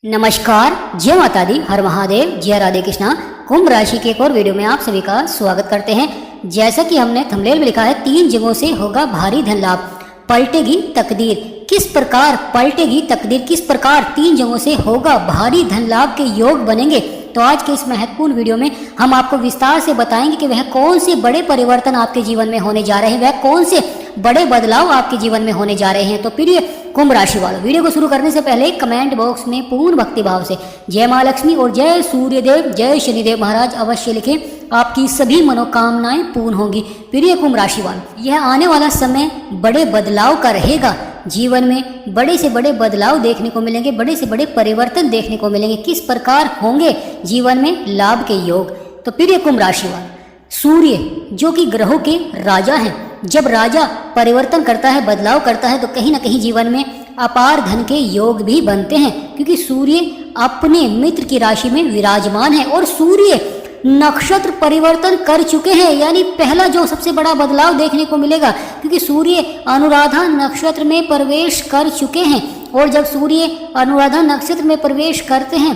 नमस्कार, जय माता दी, हर महादेव, जय राधे कृष्णा। कुंभ राशि के एक और वीडियो में आप सभी का स्वागत करते हैं। जैसा कि हमने थंबनेल में लिखा है, 3 जगहों से होगा भारी धन लाभ, पलटेगी तकदीर। किस प्रकार पलटेगी तकदीर, किस प्रकार 3 जगहों से होगा भारी धन लाभ के योग बनेंगे। तो आज के इस महत्वपूर्ण वीडियो में हम आपको विस्तार से बताएंगे कि वह कौन से बड़े परिवर्तन आपके जीवन में होने जा रहे हैं, वह कौन से बड़े बदलाव आपके जीवन में होने जा रहे हैं। तो प्रिय कुंभ राशि वालों, वीडियो को शुरू करने से पहले कमेंट बॉक्स में पूर्ण भक्ति भाव से जय मां लक्ष्मी और जय सूर्यदेव, जय शनिदेव महाराज अवश्य लिखें। आपकी सभी मनोकामनाएं पूर्ण होंगी। प्रिय कुंभ राशि वालों, यह आने वाला समय बड़े बदलाव का रहेगा। जीवन में बड़े से बड़े बदलाव देखने को मिलेंगे, बड़े से बड़े परिवर्तन देखने को मिलेंगे। किस प्रकार होंगे जीवन में लाभ के योग। तो प्रिय कुंभ राशि वालों, सूर्य जो कि ग्रहों के राजा हैं, जब राजा परिवर्तन करता है, बदलाव करता है, तो कहीं ना कहीं जीवन में अपार धन के योग भी बनते हैं, क्योंकि सूर्य अपने मित्र की राशि में विराजमान है और सूर्य नक्षत्र परिवर्तन कर चुके हैं। यानी पहला जो सबसे बड़ा बदलाव देखने को मिलेगा, क्योंकि सूर्य अनुराधा नक्षत्र में प्रवेश कर चुके हैं। और जब सूर्य अनुराधा नक्षत्र में प्रवेश करते हैं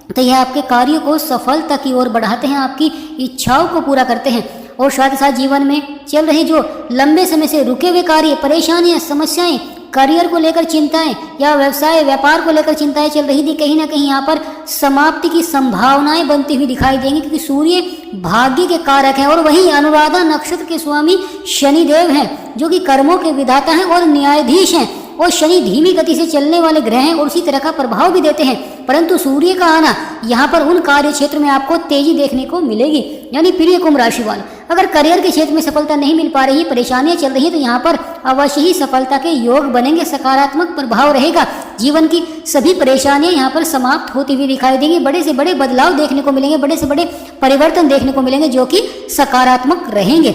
तो यह आपके कार्यों को सफलता की ओर बढ़ाते हैं, आपकी इच्छाओं को पूरा करते हैं। और साथ ही साथ जीवन में चल रहे जो लंबे समय से रुके हुए कार्य, परेशानियां, समस्याएं, करियर को लेकर चिंताएं या व्यवसाय व्यापार को लेकर चिंताएं चल रही थी, कहीं ना कहीं यहाँ पर समाप्ति की संभावनाएं बनती हुई दिखाई देंगी, क्योंकि सूर्य भाग्य के कारक हैं। और वहीं अनुराधा नक्षत्र के स्वामी शनिदेव हैं, जो कि कर्मों के विधाता हैं और न्यायाधीश हैं। और शनि धीमी गति से चलने वाले ग्रह हैं और उसी तरह का प्रभाव भी देते हैं, परंतु सूर्य का आना यहाँ पर उन कार्य क्षेत्र में आपको तेजी देखने को मिलेगी। यानी प्रिय कुंभ राशि वालों, अगर करियर के क्षेत्र में सफलता नहीं मिल पा रही, परेशानियां चल रही है, तो यहाँ पर अवश्य ही सफलता के योग बनेंगे, सकारात्मक प्रभाव रहेगा। जीवन की सभी परेशानियां यहाँ पर समाप्त होती हुई दिखाई देंगी। बड़े से बड़े बदलाव देखने को मिलेंगे, बड़े से बड़े परिवर्तन देखने को मिलेंगे, जो कि सकारात्मक रहेंगे।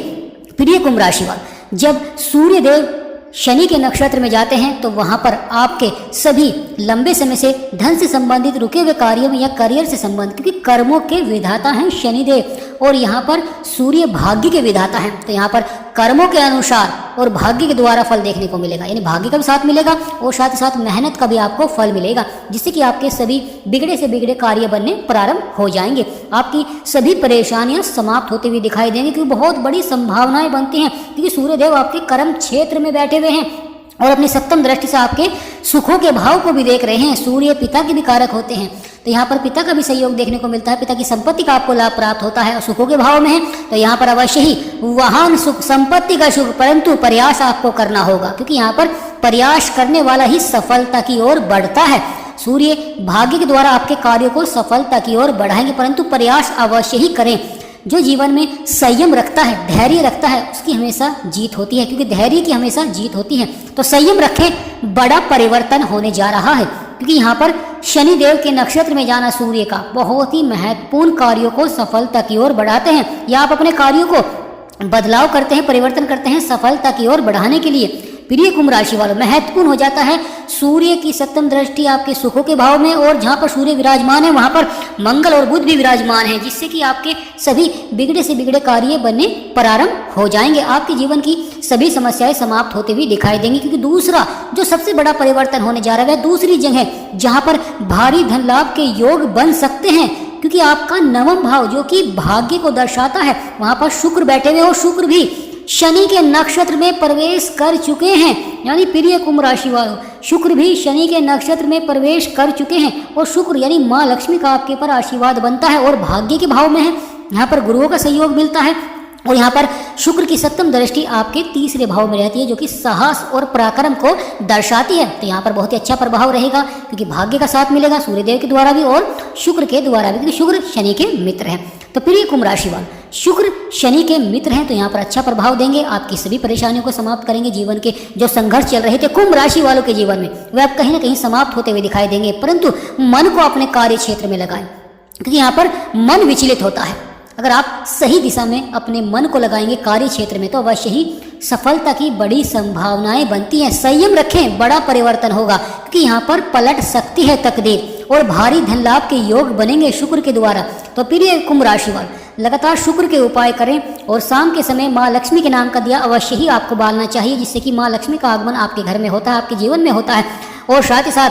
प्रिय कुंभ राशि वालों, जब सूर्य देव शनि के नक्षत्र में जाते हैं तो वहां पर आपके सभी लंबे समय से धन से संबंधित रुके हुए कार्यों में या करियर से संबंधित, क्योंकि कर्मों के विधाता हैं शनिदेव और यहाँ पर सूर्य भाग्य के विधाता हैं, तो यहाँ पर कर्मों के अनुसार और भाग्य के द्वारा फल देखने को मिलेगा। यानी भाग्य का भी साथ मिलेगा और साथ ही साथ मेहनत का भी आपको फल मिलेगा, जिससे कि आपके सभी बिगड़े से बिगड़े कार्य बनने प्रारंभ हो जाएंगे। आपकी सभी परेशानियां समाप्त होती हुई दिखाई देंगी, क्योंकि बहुत बड़ी संभावनाएं बनती हैं, क्योंकि सूर्यदेव आपके कर्म क्षेत्र में बैठे हुए हैं और अपनी सप्तम दृष्टि से आपके सुखों के भाव को भी देख रहे हैं। सूर्य पिता के भी कारक होते हैं, तो यहाँ पर पिता का भी सहयोग देखने को मिलता है, पिता की संपत्ति का आपको लाभ प्राप्त होता है और सुखों के भाव में है, तो यहाँ पर अवश्य ही वाहन सुख, संपत्ति का सुख, परंतु प्रयास आपको करना होगा, क्योंकि यहाँ पर प्रयास करने वाला ही सफलता की ओर बढ़ता है। सूर्य भाग्य के द्वारा आपके कार्यों को सफलता की ओर बढ़ाएंगे, परंतु प्रयास अवश्य ही करें। जो जीवन में संयम रखता है, धैर्य रखता है, उसकी हमेशा जीत होती है, क्योंकि धैर्य की हमेशा जीत होती है। तो संयम रखें, बड़ा परिवर्तन होने जा रहा है, क्योंकि यहाँ पर शनिदेव के नक्षत्र में जाना सूर्य का बहुत ही महत्वपूर्ण कार्यों को सफलता की ओर बढ़ाते हैं, या आप अपने कार्यों को बदलाव करते हैं, परिवर्तन करते हैं सफलता की ओर बढ़ाने के लिए। प्रिय कुंभ राशि वालों, महत्वपूर्ण हो जाता है सूर्य की सप्तम दृष्टि आपके सुखों के भाव में, और जहाँ पर सूर्य विराजमान है वहाँ पर मंगल और बुध भी विराजमान है, जिससे कि आपके सभी बिगड़े से बिगड़े कार्य बनने प्रारंभ हो जाएंगे। आपके जीवन की सभी समस्याएं समाप्त होते हुए दिखाई देंगी, क्योंकि दूसरा जो सबसे बड़ा परिवर्तन होने जा रहा है वह दूसरी जगह जहाँ पर भारी धन लाभ के योग बन सकते हैं, क्योंकि आपका नवम भाव जो कि भाग्य को दर्शाता है, वहां पर शुक्र बैठे हुए और शुक्र भी शनि के नक्षत्र में प्रवेश कर चुके हैं। यानी प्रिय कुंभ राशि वालों, शुक्र भी शनि के नक्षत्र में प्रवेश कर चुके हैं और शुक्र यानी मां लक्ष्मी का आपके पर आशीर्वाद बनता है और भाग्य के भाव में है। यहाँ पर गुरुओं का सहयोग मिलता है और यहाँ पर शुक्र की सप्तम दृष्टि आपके तीसरे भाव में रहती है, जो कि साहस और पराक्रम को दर्शाती है। तो यहाँ पर बहुत ही अच्छा प्रभाव रहेगा, क्योंकि भाग्य का साथ मिलेगा सूर्यदेव के द्वारा भी और शुक्र के द्वारा भी, क्योंकि शुक्र शनि के मित्र हैं। तो प्रिय कुंभ राशि वालों, शुक्र शनि के मित्र हैं, तो यहाँ पर अच्छा प्रभाव देंगे, आपकी सभी परेशानियों को समाप्त करेंगे। जीवन के जो संघर्ष चल रहे थे कुंभ राशि वालों के जीवन में, वे आप कहीं ना कहीं समाप्त होते हुए दिखाई देंगे, परंतु मन को अपने कार्य क्षेत्र में लगाएं, क्योंकि यहाँ पर मन विचलित होता है। अगर आप सही दिशा में अपने मन को लगाएंगे कार्य क्षेत्र में, तो अवश्य ही सफलता की बड़ी संभावनाएं बनती हैं। संयम रखें, बड़ा परिवर्तन होगा, क्योंकि यहाँ पर पलट सकती है तकदीर और भारी धन लाभ के योग बनेंगे शुक्र के द्वारा। तो प्रिय कुंभ राशि वाले लगातार शुक्र के उपाय करें और शाम के समय माँ लक्ष्मी के नाम का दिया अवश्य ही आपको बालना चाहिए, जिससे कि माँ लक्ष्मी का आगमन आपके घर में होता है, आपके जीवन में होता है। और साथ ही साथ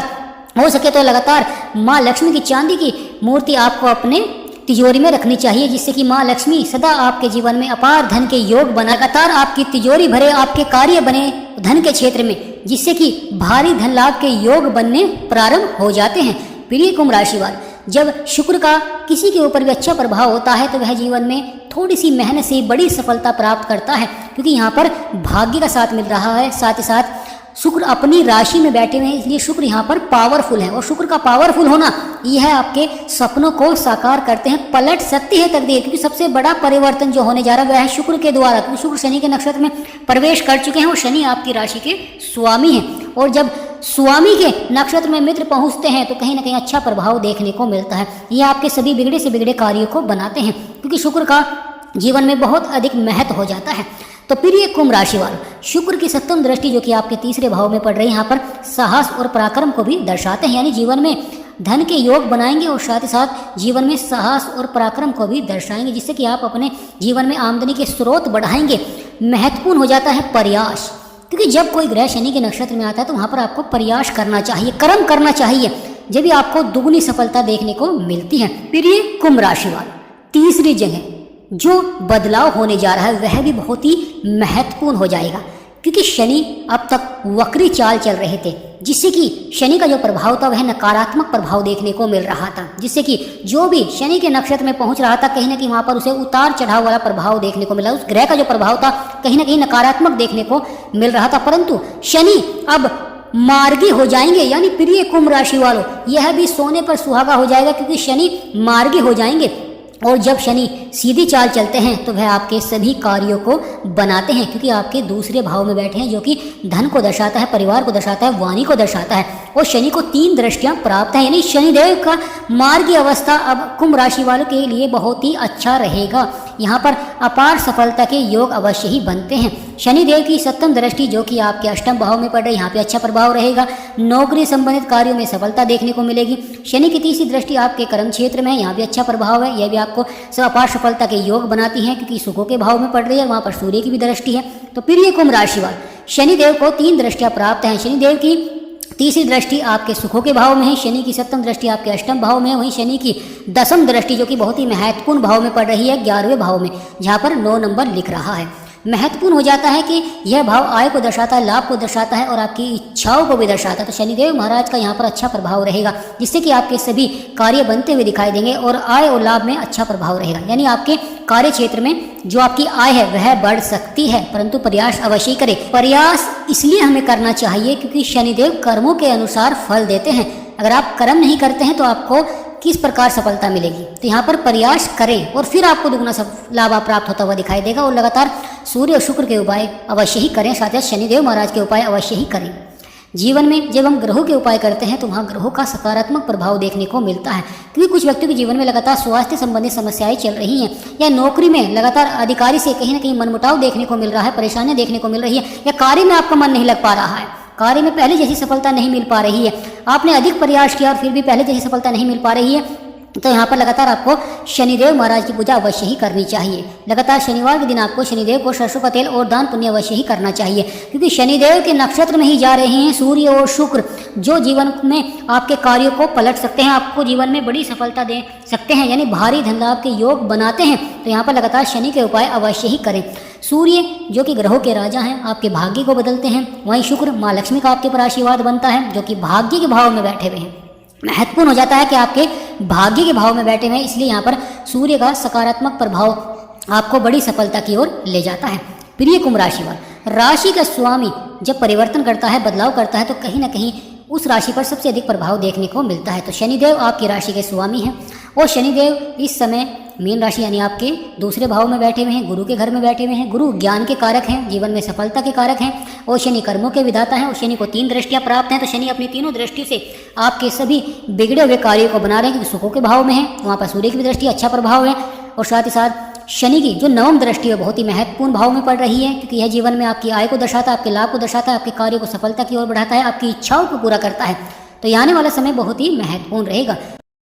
हो सके तो लगातार माँ लक्ष्मी की चांदी की मूर्ति आपको अपने तिजोरी में रखनी चाहिए, जिससे कि माँ लक्ष्मी सदा आपके जीवन में अपार धन के योग बना, लगातार आपकी तिजोरी भरे, आपके कार्य बने धन के क्षेत्र में, जिससे कि भारी धन लाभ के योग बनने प्रारंभ हो जाते हैं। प्रिय कुंभ राशि वाले, जब शुक्र का किसी के ऊपर भी अच्छा प्रभाव होता है तो वह जीवन में थोड़ी सी मेहनत से बड़ी सफलता प्राप्त करता है, क्योंकि यहाँ पर भाग्य का साथ मिल रहा है। साथ ही साथ शुक्र अपनी राशि में बैठे हुए हैं, इसलिए शुक्र यहाँ पर पावरफुल है, और शुक्र का पावरफुल होना यह आपके सपनों को साकार करते हैं, पलट सकती है तकदीर, क्योंकि सबसे बड़ा परिवर्तन जो होने जा रहा है वह है शुक्र के द्वारा, क्योंकि शुक्र शनि के नक्षत्र में प्रवेश कर चुके हैं और शनि आपकी राशि के स्वामी हैं, और जब स्वामी के नक्षत्र में मित्र पहुंचते हैं तो कहीं ना कहीं अच्छा प्रभाव देखने को मिलता है। ये आपके सभी बिगड़े से बिगड़े कार्यों को बनाते हैं, क्योंकि शुक्र का जीवन में बहुत अधिक महत्व हो जाता है। तो प्रिय कुंभ राशि वालों, शुक्र की सप्तम दृष्टि जो कि आपके तीसरे भाव में पड़ रही है, यहाँ पर साहस और पराक्रम को भी दर्शाते हैं, यानी जीवन में धन के योग बनाएंगे और साथ ही साथ जीवन में साहस और पराक्रम को भी दर्शाएंगे, जिससे कि आप अपने जीवन में आमदनी के स्रोत बढ़ाएंगे। महत्वपूर्ण हो जाता है प्रयास, क्योंकि जब कोई ग्रह शनि के नक्षत्र में आता है तो वहाँ पर आपको प्रयास करना चाहिए, कर्म करना चाहिए, जब भी आपको दुगनी सफलता देखने को मिलती है। प्रिय कुंभ राशि वालों, तीसरी जगह जो बदलाव होने जा रहा है वह भी बहुत ही महत्वपूर्ण हो जाएगा, क्योंकि शनि अब तक वक्री चाल चल रहे थे, जिससे कि शनि का जो प्रभाव था वह नकारात्मक प्रभाव देखने को मिल रहा था, जिससे कि जो भी शनि के नक्षत्र में पहुंच रहा था कहीं ना कहीं वहां पर उसे उतार चढ़ाव वाला प्रभाव देखने को मिला। उस ग्रह का जो प्रभाव था कहीं ना कहीं नकारात्मक देखने को मिल रहा था, परंतु शनि अब मार्गी हो जाएंगे। यानी प्रिय कुंभ राशि वालों, यह भी सोने पर सुहागा हो जाएगा, क्योंकि शनि मार्गी हो जाएंगे, और जब शनि सीधी चाल चलते हैं तो वह आपके सभी कार्यों को बनाते हैं, क्योंकि आपके दूसरे भाव में बैठे हैं, जो कि धन को दर्शाता है, परिवार को दर्शाता है, वाणी को दर्शाता है, और शनि को 3 दृष्टियां प्राप्त हैं। यानी शनिदेव का मार्गी अवस्था अब कुंभ राशि वालों के लिए बहुत ही अच्छा रहेगा। यहाँ पर अपार सफलता के योग अवश्य ही बनते हैं। शनिदेव की सप्तम दृष्टि जो कि आपके अष्टम भाव में पड़ रही है, यहाँ पे अच्छा प्रभाव रहेगा, नौकरी संबंधित कार्यों में सफलता देखने को मिलेगी। शनि की तीसरी दृष्टि आपके कर्म क्षेत्र में है, यहाँ भी अच्छा प्रभाव है, यह भी आपको अपार सफलता के योग बनाती है, क्योंकि सुखों के भाव में पड़ रही है, वहाँ पर सूर्य की भी दृष्टि है। तो प्रिय कुंभ राशि वाले, शनिदेव को 3 दृष्टियां प्राप्त हैं। शनिदेव की तीसरी दृष्टि आपके सुखों के भाव में है, शनि की सप्तम दृष्टि आपके अष्टम भाव में है, वहीं शनि की 10वीं दृष्टि जो कि बहुत ही महत्वपूर्ण भाव में पड़ रही है 11वें भाव में, जहाँ पर 9 नंबर लिख रहा है। महत्वपूर्ण हो जाता है कि यह भाव आय को दर्शाता है, लाभ को दर्शाता है और आपकी इच्छाओं को भी दर्शाता है। तो शनिदेव महाराज का यहाँ पर अच्छा प्रभाव रहेगा, जिससे कि आपके सभी कार्य बनते हुए दिखाई देंगे और आय और लाभ में अच्छा प्रभाव रहेगा। यानी आपके कार्य क्षेत्र में जो आपकी आय है वह बढ़ सकती है, परंतु प्रयास अवश्य ही करें। प्रयास इसलिए हमें करना चाहिए क्योंकि शनिदेव कर्मों के अनुसार फल देते हैं। अगर आप कर्म नहीं करते हैं तो आपको किस प्रकार सफलता मिलेगी। तो यहाँ पर प्रयास करें और फिर आपको दुगना लाभ प्राप्त होता हुआ दिखाई देगा। और लगातार सूर्य और शुक्र के उपाय अवश्य ही करें, साथ ही शनिदेव महाराज के उपाय अवश्य ही करें। जीवन में जब हम ग्रहों के उपाय करते हैं तो वहाँ ग्रहों का सकारात्मक प्रभाव देखने को मिलता है, क्योंकि कुछ व्यक्तियों के जीवन में लगातार स्वास्थ्य संबंधी समस्याएं चल रही हैं, या नौकरी में लगातार अधिकारी से कहीं ना कहीं मनमुटाव देखने को मिल रहा है, परेशानियां देखने को मिल रही है, या कार्य में आपका मन नहीं लग पा रहा है, कार्य में पहले जैसी सफलता नहीं मिल पा रही है, आपने अधिक प्रयास किया और फिर भी पहले जैसी सफलता नहीं मिल पा रही है, तो यहाँ पर लगातार आपको शनिदेव महाराज की पूजा अवश्य ही करनी चाहिए। लगातार शनिवार के दिन आपको शनिदेव को सरसों का तेल और दान पुण्य अवश्य ही करना चाहिए, क्योंकि शनिदेव के नक्षत्र में ही जा रहे हैं सूर्य और शुक्र, जो जीवन में आपके कार्यों को पलट सकते हैं, आपको जीवन में बड़ी सफलता दे सकते हैं, यानी भारी धन लाभ के योग बनाते हैं। तो यहाँ पर लगातार शनि के उपाय अवश्य ही करें। सूर्य जो कि ग्रहों के राजा हैं, आपके भाग्य को बदलते हैं, वहीं शुक्र माँ लक्ष्मी का आपके पर आशीर्वाद बनता है, जो कि भाग्य के भाव में बैठे हुए हैं। महत्वपूर्ण हो जाता है कि आपके भाग्य के भाव में बैठे हुए हैं, इसलिए यहाँ पर सूर्य का सकारात्मक प्रभाव आपको बड़ी सफलता की ओर ले जाता है। प्रिय कुंभ राशि वाले, राशि का स्वामी जब परिवर्तन करता है, बदलाव करता है, तो कहीं ना कहीं उस राशि पर सबसे अधिक प्रभाव देखने को मिलता है। तो शनिदेव आपकी राशि के स्वामी हैं, और शनिदेव इस समय मीन राशि यानी आपके दूसरे भाव में बैठे हुए हैं, गुरु के घर में बैठे हुए हैं। गुरु ज्ञान के कारक हैं, जीवन में सफलता के कारक हैं, और शनि कर्मों के विधाता हैं, और शनि को 3 दृष्टियां प्राप्त हैं। तो शनि अपनी तीनों दृष्टि से आपके सभी बिगड़े हुए कार्यों को बना रहे हैं, क्योंकि सुखों के भाव में है, वहाँ पर सूर्य की भी दृष्टि अच्छा प्रभाव है, और साथ ही साथ शनि की जो 9वीं दृष्टि है बहुत ही महत्वपूर्ण भाव में पड़ रही है, क्योंकि यह जीवन में आपकी आय को दर्शाता है, आपके लाभ को दर्शाता है, आपके कार्यों को सफलता की ओर बढ़ाता है, आपकी इच्छाओं को पूरा करता है। तो आने वाला समय बहुत ही महत्वपूर्ण रहेगा।